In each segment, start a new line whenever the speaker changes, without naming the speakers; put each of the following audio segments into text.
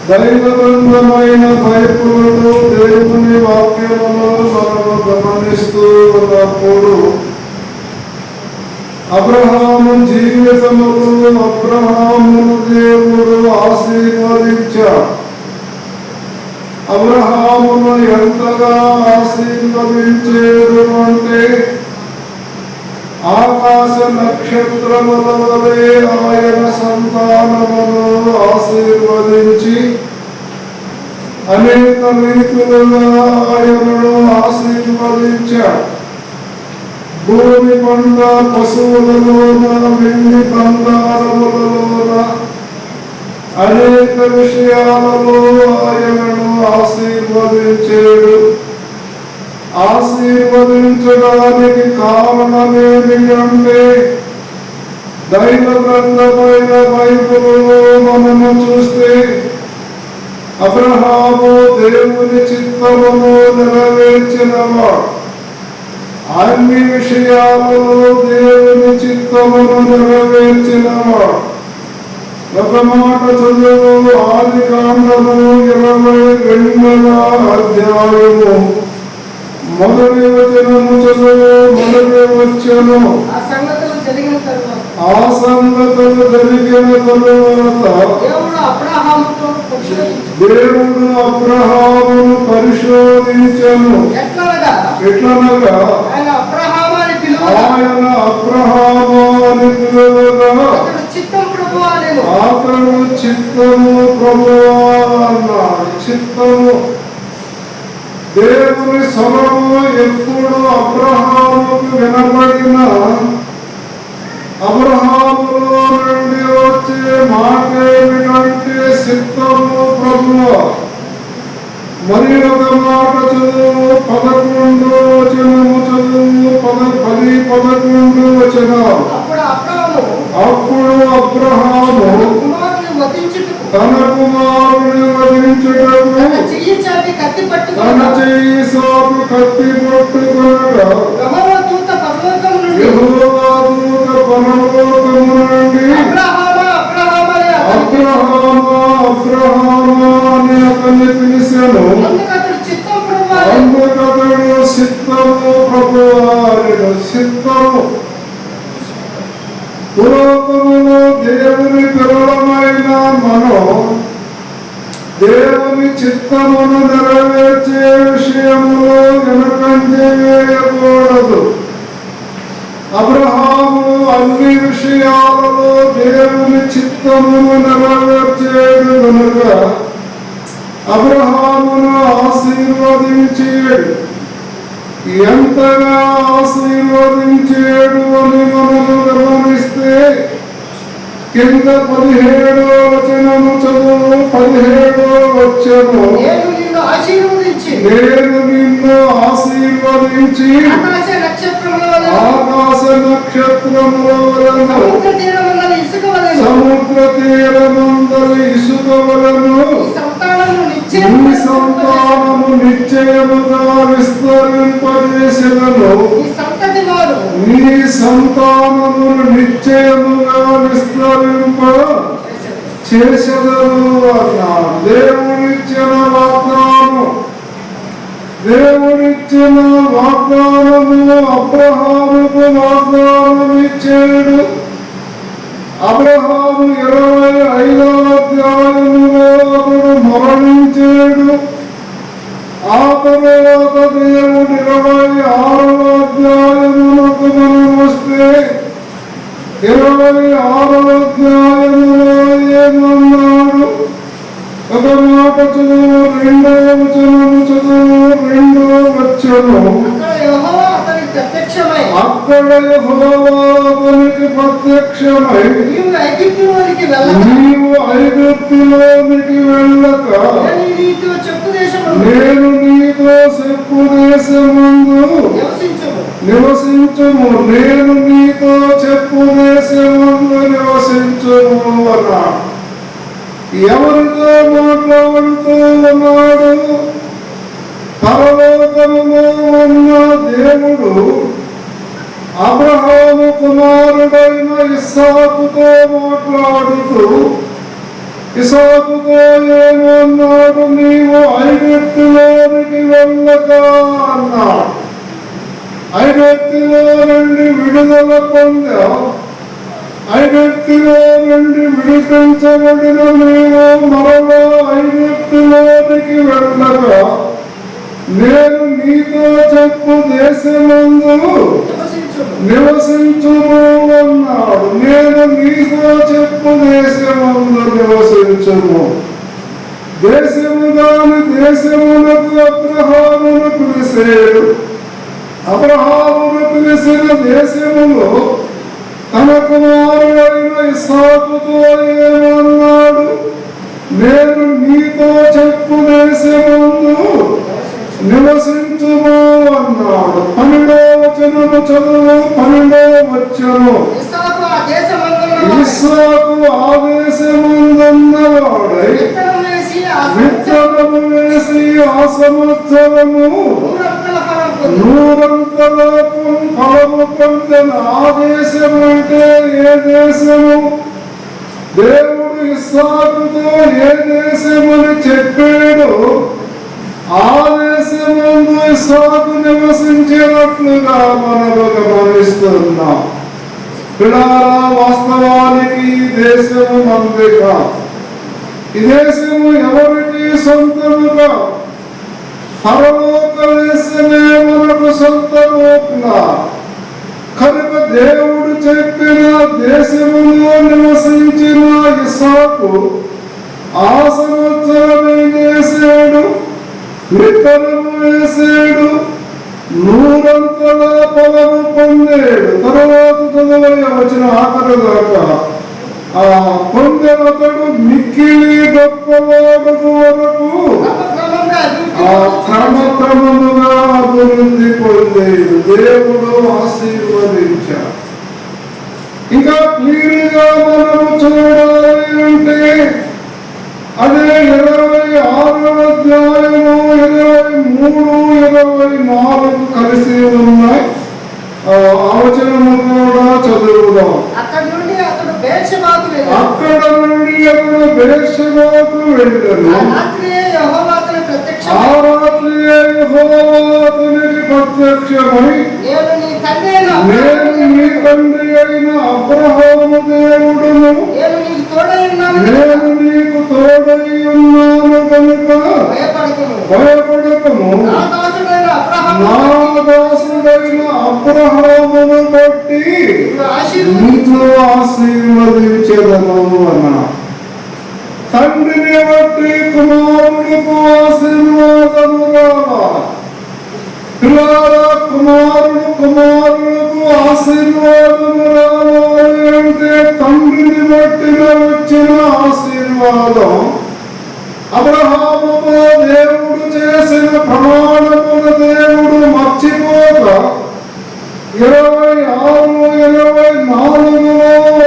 దైవబంధమైన బైబిలును దేవుని వాక్యమును మనము గమనిస్తూ ఉన్నప్పుడు అబ్రహాము జీవితమును అబ్రహామును దేవుడు ఆశీర్వదించాడు. అబ్రహామును ఎంతగా ఆశీర్వదించేడు అంటే ఆకాశ నక్షత్రముల వలె ఆయన సంతానమును ఆశీర్వదించి అనేక రీతులుగా ఆయనను ఆశీర్వదించాడు. భూమి పంట పశువులలోన వెండి బంగారములలోన అనేక విషయాలలో ఆయనను ఆశీర్వదించాడు. ఆశీర్వదించడానికి కారణమేమిటంటే దైవ గ్రంథమైన బైబిలులో మనము చూస్తే అబ్రహాము దేవుని చిత్తమును నెరవేర్చినవాడు. అన్ని విషయాలలో దేవుని చిత్తమును నెరవేర్చినవాడు. ఒక మాట చదువు ఆదికాండము 22వ అధ్యాయము మొదటి వచనము చదువు. మొదటి వచనము ఆ సంగతులు జరిగిన తరువాత దేవుడు అబ్రహామును పరిశోధించెను. ఎట్లనగా ఆయన అబ్రహాము అని పిలువగా అతడు చిత్తము ప్రభువా అన్నాడు. చిత్తము దేవుని స్వరము ఎప్పుడు అబ్రహాముకు వినబడిన అబ్రహాములో నుండి వచ్చే మాట ఏమిటంటే చిత్తము ప్రభువా. మరి ఒక మాట చదువు 11వ వచనము చదువు 10-11 వచనాలు. అప్పుడు అబ్రహాము తన కుమారుని వధించుటకు తన చెయ్యి చాపి కత్తి పట్టుకొనగా యెహోవా దూత పరలోకము నుండి అబ్రహామా అని అతన్ని పిలిచాను. అందుకతడు చిత్తము ప్రభువా. చిత్తము పురాతనలో దేవుని పిల్లలమైన మనం దేవుని చిత్తమును నెరవేర్చే విషయములో వెనుకంజ వేయకూడదు. అబ్రహాము అన్ని విషయాలలో దేవుని చిత్తమును నెరవేర్చేడు కనుక అబ్రహామును ఆశీర్వదించేడు. ఎంతగా ఆశీర్వదించేడు అని మనము గమనిస్తే కింద 17వ వచనము చదువు. 17వ వచనము నేను నిన్ను ఆశీర్వదించి ఆకాశ నక్షత్రముల వలెను సముద్ర తీరమందలి ఇసుక వలెను నీ సంతానము నిశ్చయముగా విస్తరింపజేసెదను. నీ సంతానమును నిశ్చయముగా విస్తరింప చేసెదను అన్నాడు. దేవుడిచ్చిన వాగ్దానము అబ్రహాముకు వాగ్దానం ఇచ్చాడు. అబ్రహాము 25వ అధ్యాయములో అతడు మరణించాడు. ఆ తరువాత దేవుడు 26వ అధ్యాయములకు మనం వస్తే 26వ అధ్యాయములో ఏమన్నాడు? ఒక మాట చదువు. 2వ వచనము చదువు. 2వ వచనము అక్కడ యెహోవా అతనికి ప్రత్యక్షమై నీవు ఐగుప్తులోనికి వెళ్ళక నేను నీతో చెప్పు దేశమందు నివసించుము. నేను నీతో చెప్పు దేశమందు నివసించుము అన్నాడు. ఎవరితో మాట్లాడుతూ ఉన్నాడు? పరలోకములో ఉన్న దేవుడు అబ్రహాము కుమారుడైన ఇస్సాకుతో మాట్లాడుతూ ఇస్సాకుతో ఏమన్నాడు? నీవు ఐగుప్తులోనికి వెళ్ళక అన్నాడు. ఐగుప్తులో నుండి విడుదల పొందావు. ఐగుప్తులో నుండి విడిపించబడిన నీవు మరలా ఐగుప్తులోనికి వెళ్ళగా నేను నీతో చెప్పు దేశమందు నివసించుము అన్నాడు. నేను నీతో చెప్పు దేశమందు నివసించుము. దేశము దాని దేశమునకు అబ్రహామును పిలిచాడు. అబ్రహామును పిలిచిన దేశములో తన కుమారుడైన ఇస్సాకుతో ఏమన్నాడు? నేను నీతో చెప్పు దేశమందు నివసించుము అన్నాడు. 12వ వచనము చదువు. 12వ వచనము. ఇస్సాకు ఆ దేశమందున్నవాడై విత్తనము వేసి ఆ సంవత్సరము 100 ఫలము పొందిన ఆ దేశం అంటే ఏ దేశము? దేవుడు ఇస్సాకుతో ఏ దేశమని చెప్పాడు ఆ దేశమందు ఇస్సాకు నివసించినట్లుగా మనము గమనిస్తున్నాం. పిల్లరా, వాస్తవానికి ఈ దేశము మనది కాదు. ఈ దేశము ఎవరికి సొంతము కాదు. పరలోక దేశమే మనకు సొంతముగా. కనుక దేవుడు చెప్పిన దేశములో నివసించిన ఇస్సాకు ఆ సంవత్సరం ఏం చేశాడు? విత్తనము వేసాడు, 100 ఫలము పొందాడు. తర్వాత వచ్చిన ఆఖరి దాకా పొందినతడు మిక్కిలి గొప్పవాడు వరకు క్రమక్రమముగా అభివృద్ధి పొందేడు. దేవుడు ఆశీర్వదించాడు. ఇంకా క్లియర్గా మనము చూడాలి అంటే అదే 26వ అధ్యాయము 23, 24 కలిసి ఉన్నాయి. ఆ వచనము కూడా చదువుదాం. అక్కడ నుండి అతడు బెర్షెబాకు వెళ్ళాడు. ఆ రాత్రియే యెహోవా అతనికి ప్రత్యక్షమై నేను నీ తండ్రి అయిన అబ్రహాము దేవుడును, నేను నీకు తోడై ఉన్నాను కనుక భయపడకము. నా దాసుడైన అబ్రహామును బట్టి నీతో ఆశీర్వదించెదను అన్నాడు. తండ్రిని బట్టి కుమారుడికి ఆశీర్వాదము రావాలి. పిల్లల కుమారులకు ఆశీర్వాదము రావాలి అంటే తండ్రిని బట్టి వచ్చిన ఆశీర్వాదం. అబ్రహాముతో దేవుడు చేసిన ప్రమాణమును దేవుడు మర్చిపోక 26, 24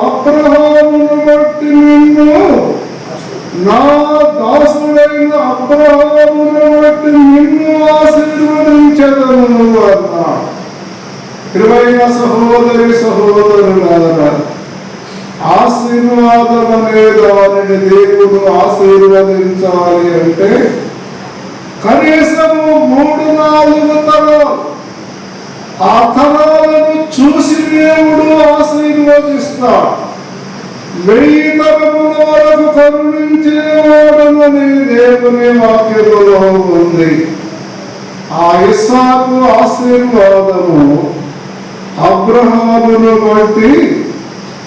అబ్రహామును బట్టి నిన్ను నా దాసుడైన అబ్రహామును బట్టి నిన్ను ఆశీర్వదించెదను అన్నాడు. ప్రియమైన సహోదరి సహోదరులారా, ఆశీర్వాదం అనే దానిని దేవుడు ఆశీర్వదించాలి అంటే కనీసము 3-4 తరాలు, ఆ తరాలను చూసి దేవుడు ఆశీర్వదిస్తాడు. 1000 తరముల వరకు కరుణించేవాడని దేవుని వాక్యములో ఉంది. ఆ ఇస్సాకు ఆశీర్వాదము అబ్రహామును బట్టి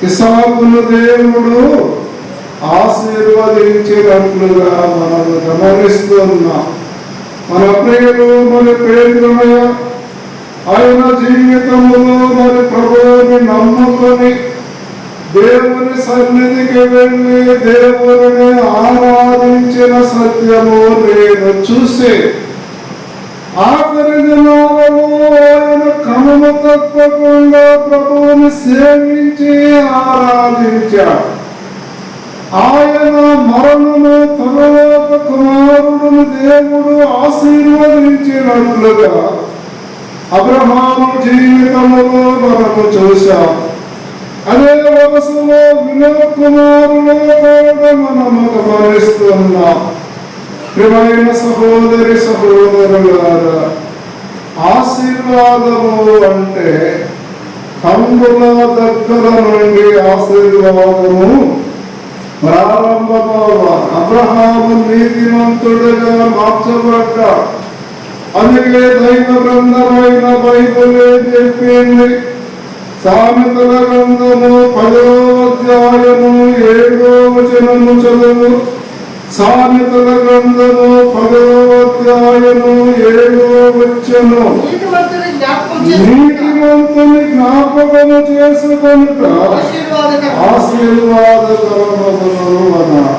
ఇస్సాకును దేవుడు ఆశీర్వదించినట్లుగా మనం గమనిస్తున్నాం. మన ప్రియులు మన పేరుమయ ఆయన జీవితములో మరి ప్రభువుని నమ్ముకొని దేవుని సన్నిధికి వెళ్ళి దేవుని ఆరాధించిన సత్యము నేను చూసే ఆఖరి దినాలలో ఆయన క్రమము తప్పకుండా ప్రభువుని సేవించి ఆరాధించాడు. ఆయన మరణము తరువాత కుమారుడును దేవుడు ఆశీర్వదించినట్లుగా అబ్రహాము జీవితంలో మనము చూశాం. అదే వరుసలో వినోద్ కుమారులో కూడా మనము గమనిస్తున్నాం. ప్రియమైన సహోదరి సహోదరులారా, ఆశీర్వాదము అంటే కంబుల దగ్గర నుండి ఆశీర్వాదము ప్రారంభమవ్వాలి. అబ్రహాము నీతిమంతుడిగా మార్చబడ్డాడు. అందుకే దైవ గ్రంథమైన బైబిల్ చెప్పింది. సామెతల గ్రంథము 10వ అధ్యాయము 7వ వచనము చదువు. సామెతల గ్రంథము 10వ అధ్యాయము 7వ వచనం. నీతిమంతుని జ్ఞాపకము చేసుకొనుట ఆశీర్వాదకరమగును అన్నాడు.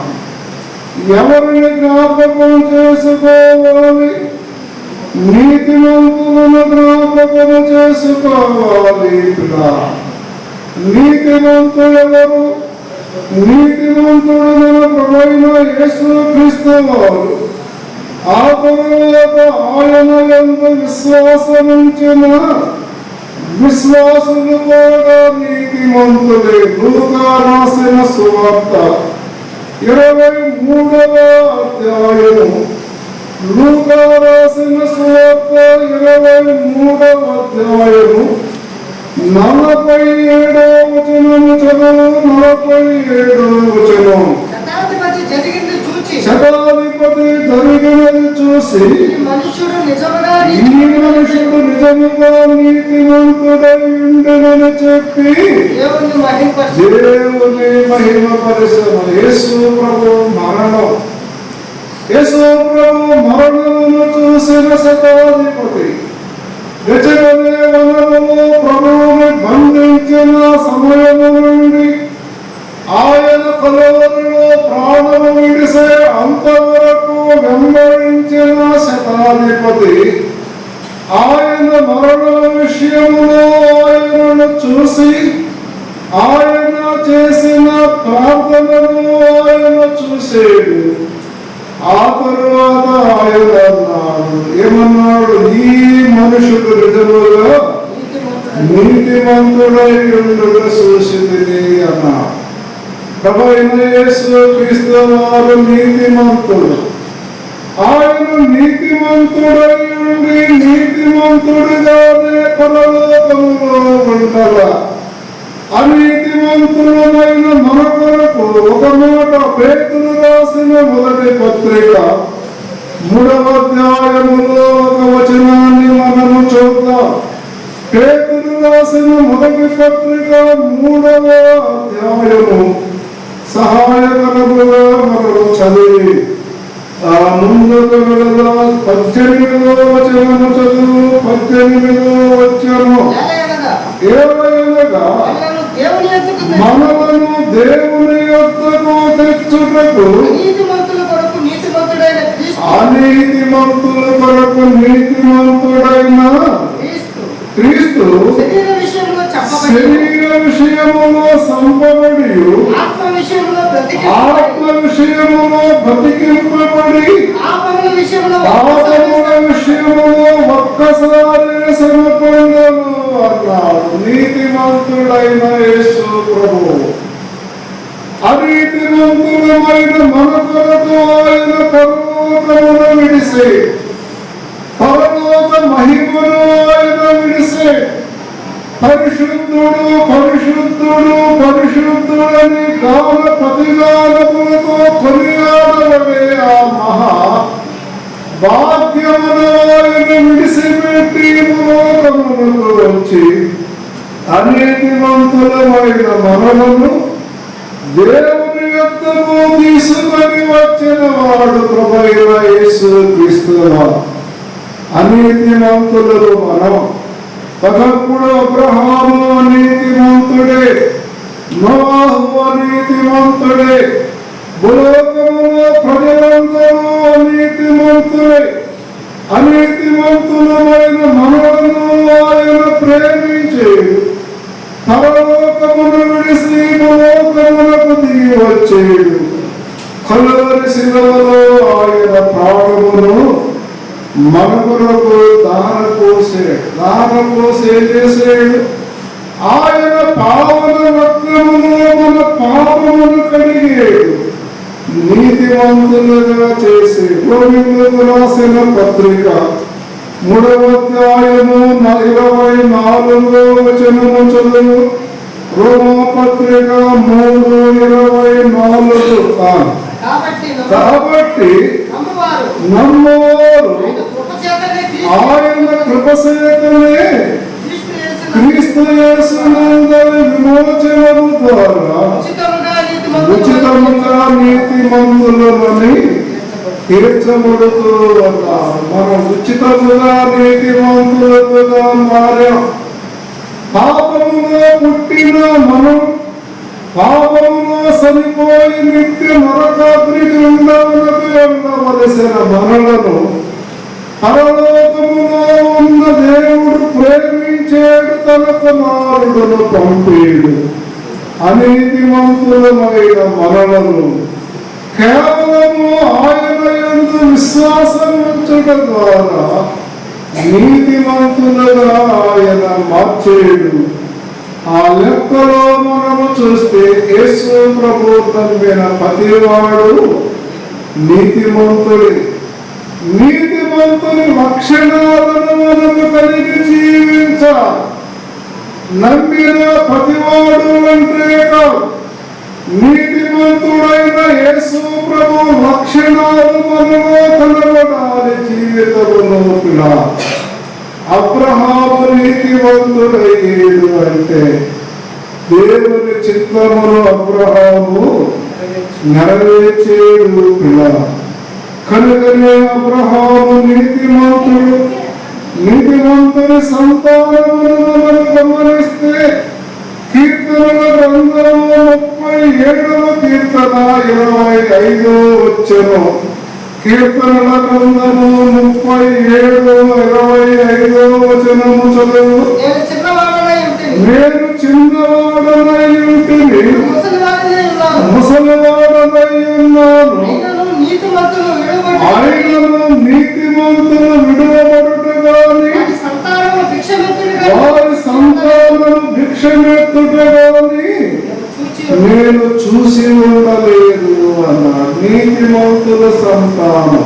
ఎవరిని జ్ఞాపకం చేసుకోవాలి? నీతిమంతులను జ్ఞాపకము చేసుకోవాలి. నీతిమంతుడు ఎవరు? నీతిమంతుడు మన ప్రభువైన యేసుక్రీస్తు వారు. ఆ తరువాత ఆయన యందు విశ్వాసముంచిన విశ్వాసులు కూడా నీతిమంతులే. లూకా రాసిన సువార్త 23వ అధ్యాయము. లూకా రాసిన సువార్త 23వ అధ్యాయము 47వ వచనము చదువు. 47వ వచనం. శతాధిపతి జరిగినది చూసి ఈ మనుషుడు నిజముగా నీతిమంతుడై ఉండెనని చెప్పి దేవుని మహిమపరచెను. యేసు ప్రభు మరణం. యేసు ప్రభు మరణమును చూసిన శతాధిపతి గజగజే వనములో ప్రభువుని బంధించిన సమయము నుండి ఆయన కలువరిలో ప్రాణము విడిసే అంతవరకు వెంబడించిన శతాధిపతి ఆయన మరణ విషయములో ఆయనను చూసి ఆయన చేసిన ప్రార్థనను ఆయన చూసేడు. ఆ తరువాత ఆయన అన్నాడు, ఏమన్నాడు? ఈ మనుషుడు నిజముగా నీతిమంతుడై ఉండుట చూసింది అన్నాడు. ప్రభువైన యేసుక్రీస్తు వారు నీతిమంతుడు. ఆయన నీతిమంతుడై ఉండి నీతిమంతుడిగానే పరలోకములో ఉండగా అనీతిమంతులమైన మన కొరకు ఒక మాట పేతురు రాసిన మొదటి పత్రిక 3వ అధ్యాయములో ఒక వచనాన్ని మనము చూద్దాం. పేతురు రాసిన మొదటి పత్రిక 3వ అధ్యాయము సహాయకరముగా మనము చదివి ముందుకు వెళదాం. 18వ వచనము చదువు. 18వ వచనము. ఏలయనగా మనలను దేవుని యొద్దకు తెచ్చుటకు అనీతిమంతుల కొరకు నీతిమంతుడైన క్రీస్తు శరీర విషయములో సంపబడి ఆత్మ విషయములో బ్రతికింపబడి పాపముల విషయములో ఒక్కసారి సమర్పణను అన్నాడు. నీతిమంతుడైన యేసు ప్రభువు. అనీతిమంతులమైన మన కొరకు ఆయన పరలోకమును విడిసే, పరలోక మహిమను ఆయన విడిసే, పరిశుద్ధుడు పరిశుద్ధుడు పరిశుద్ధుడని గాన ప్రతిగానములతో కొనియాడబడే ఆ మహా భాగ్యమును ఆయన విడిసిపెట్టి లోకమునకు వచ్చి అనీతిమంతులమైన మనలను దేవుని యొద్దకు తీసుకొని వచ్చిన వాడు ప్రభువైన యేసుక్రీస్తు వారు. అనీతిమంతులు మనం. ఒకప్పుడు అబ్రహాము అనీతిమంతుడే, నోవాహు అనీతిమంతుడే, భూలోకములో ప్రజలందరూ అనీతిమంతులే. అనీతిమంతులమైన మనలను ఆయన ప్రేమించేడు. పరలోకమును విడిసి భూలోకమునకు దిగి వచ్చేడు. కలువరి శిలువలో ఆయన ప్రాణమును మన కొరకు దానపోసి ఏం చేసాడు? ఆయన పావన రక్తములో మన పాపమును కడిగాడు, నీతివంతులుగా చేసి. రోమిలకు రాసిన పత్రిక 3వ అధ్యాయము 24వ వచనము చదువు. రోమపత్రిక 3:24. కాబట్టి నమ్మవారు ఆయన కృపచేతనే క్రీస్తు యేసునందలి విమోచనము ద్వారా ఉచితముగా నీతిమంతులని తీర్చబడుతూ ఉన్నారు. మనం ఉచితముగా నీతిమంతులుగా మారాం. పాపములో పుట్టిన మనం పాపములో చనిపోయి నిత్య నరకాగ్నికి ఉండవలసిన మనలను పరలోకములో ఉన్న దేవుడు ప్రేమించేడు, తన కుమారుడును పంపేడు. అనీతిమంతులమైన మనలను కేవలము ఆయన యందు విశ్వాసం ఉంచుట ద్వారా నీతిమంతులుగా ఆయన మార్చేడు. ఆ లెక్కలో మనము చూస్తే యేసు ప్రభు నమ్మిన ప్రతివాడు నీతిమంతుని లక్షణాలను మనము కలిగి జీవించాలి. నమ్మిన ప్రతివాడు అంటే కాదు, నీతిమంతుడైన యేసు ప్రభు లక్షణాలు మనలో కనబడాలి జీవితంలో. అబ్రహాము నీతివంతుడయ్యేడు అంటే దేవుని చిత్తమును అబ్రహాము నెరవేర్చేడు పిల్ల. కనుకనే అబ్రహాము నీతిమంతుని సంతానమును మనం గమనిస్తే కీర్తనల గ్రంథము 37వ కీర్తన 25వ వచనం. కీర్తనల గ్రంథము 37:25 వచనము చదువు. నేను చిన్నవాడనై ఉంటిని, ముసలివాడనై ఉన్నాను, ఆయనను నీతిమంతులు విడువబడుట గాని వారి సంతానము భిక్షమెత్తుట గాని నేను చూసి ఉండలేదు అన్నాడు. నీతిమంతుల సంతానం.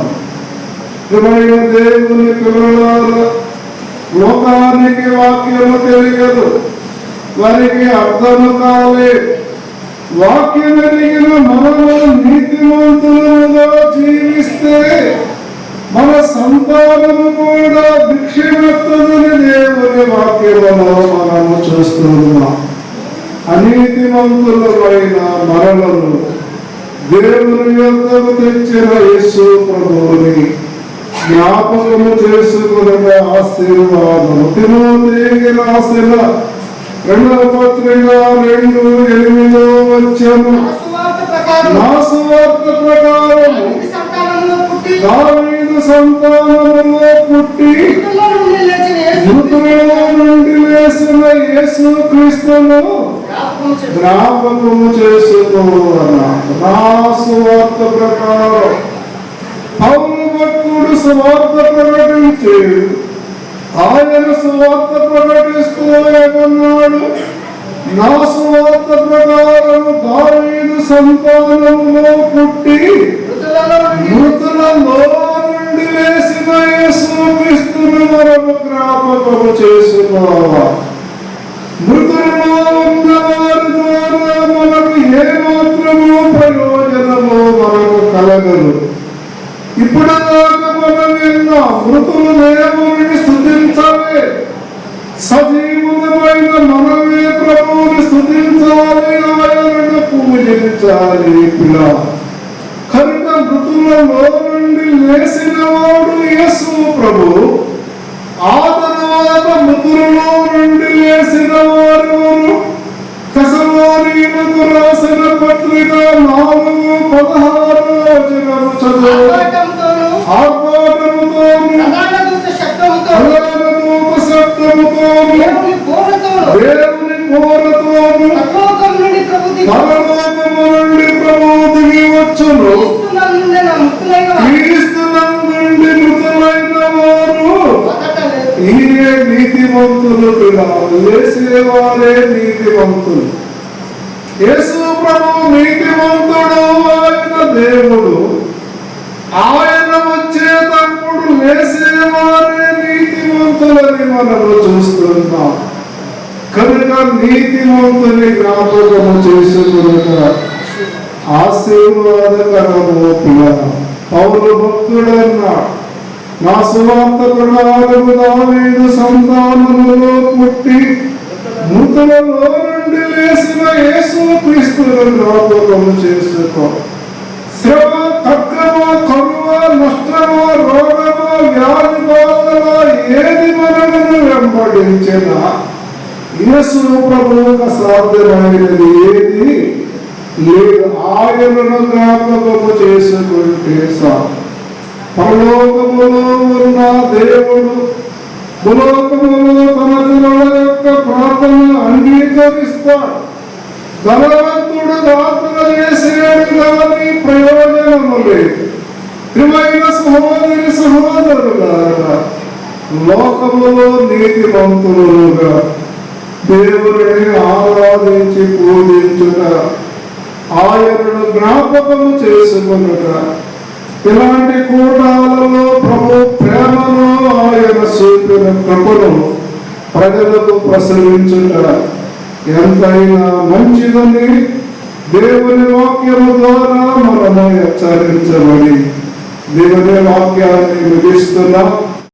ప్రియమైన దేవుని పిల్లలారా, లోకానికి వాక్యము తెలియదు, వారికి అర్థము కాలేదు. వాక్యం ఎరిగిన మనము నీతిమంతులుగా జీవిస్తే మన సంతానము కూడా భిక్షమెత్తదని దేవుని వాక్యములో మనము చూస్తున్నాం. అనీతిమంతులమైన మనలను దేవుని యొద్దకు తెచ్చిన యేసు ప్రభువుని జ్ఞాపకము చేసుకునే ఆశీర్వాదము. తిమోతికి రాసిన 2వ పత్రిక 2:8 వచనం. నా సువార్త ప్రకారం దావీదు సంతానములో పుట్టి మృతులలో నుండి లేచిన యేసు క్రీస్తును జ్ఞాపకము చేసుకోవాలి. నా సువార్త ప్రకారం పౌలు భక్తుడు సువార్త ప్రకటించాడు. ఆయన సువార్త ప్రకటిస్తూ ఏమన్నాడు? నా సువార్త ప్రకారం దావీదు సంతానములో పుట్టి మృతులలో నుండి లేచిన యేసు క్రీస్తును మనము జ్ఞాపకము చేసుకోవాలి. మృతులలో ఉన్న వారి ద్వారా మనకు ఏమాత్రము ప్రయోజనము మనకు కలగదు. ఇప్పుడు దాకా మనం విన్నా మృతులు దేవుని స్తుతించాలి, సజీవులమైన మనమే ప్రభువుని స్తుతించాలి, ఆయనను పూజించాలి. కనుక మృతులలో నుండి లేచిన వాడు యేసు ప్రభు. ఆ తర్వాత మృతులలో నుండి లేచిన వారు తెస్సలోనీయులకు రాసిన పత్రిక 4:16 వచనము చదువు. ఆర్భాటముతోను దేవుని కోరతోను పరలోకము నుండి ప్రభువు దిగి వచ్చును. క్రీస్తునందు మృతులైన నీతిమంతులు వేసేవారే నీతిమంతులు. యేసు ప్రభు నీతిమంతుడు, ఆయన దేవుడు. ఆయన వచ్చేటప్పుడు వేసేవారే నీతిమంతులని మనము చూస్తున్నాం. కనుక నీతిమంతుని జ్ఞాపకము చేసుకునుట ఆశీర్వాదకరము. పౌలు భక్తుడన్నా, నా సువార్తకుడు దావీదు సంతానములో పుట్టి మృతులలో నుండి లేసిన యేసు క్రీస్తును జ్ఞాపకము చేసుకో. శ్రమ, కక్కమ, కరువ, నష్టమ, రోగమ, వ్యాధి బాధల ఏది మనలను వెంబడించినా యేసు ప్రభువుకు సాధ్యమైనది ఏది లేదు. ఆయనను జ్ఞాపకము చేసుకుంటే చాలు. పరలోకములో ఉన్న దేవుడు భూలోకములో తన పిల్లల యొక్క ప్రార్థన అంగీకరిస్తాడు. ధనవంతుడు దాతన చేసేడు కానీ ప్రయోజనము లేదు. ప్రియమైన సహోదరి సహోదరులారా, లోకములో నీతిమంతులుగా దేవుడిని ఆరాధించి పూజించుట, ఆయనను జ్ఞాపకము చేసుకునుట, ఇలాంటి కూటాలలో ప్రభు ప్రేమను, ఆయన చూపిన కృపను ప్రజలకు ప్రసరించుట ఎంతైనా మంచిదని దేవుని వాక్యము ద్వారా మనము హెచ్చరించబడి దేవుని వాక్యాన్ని ముగిస్తున్నా.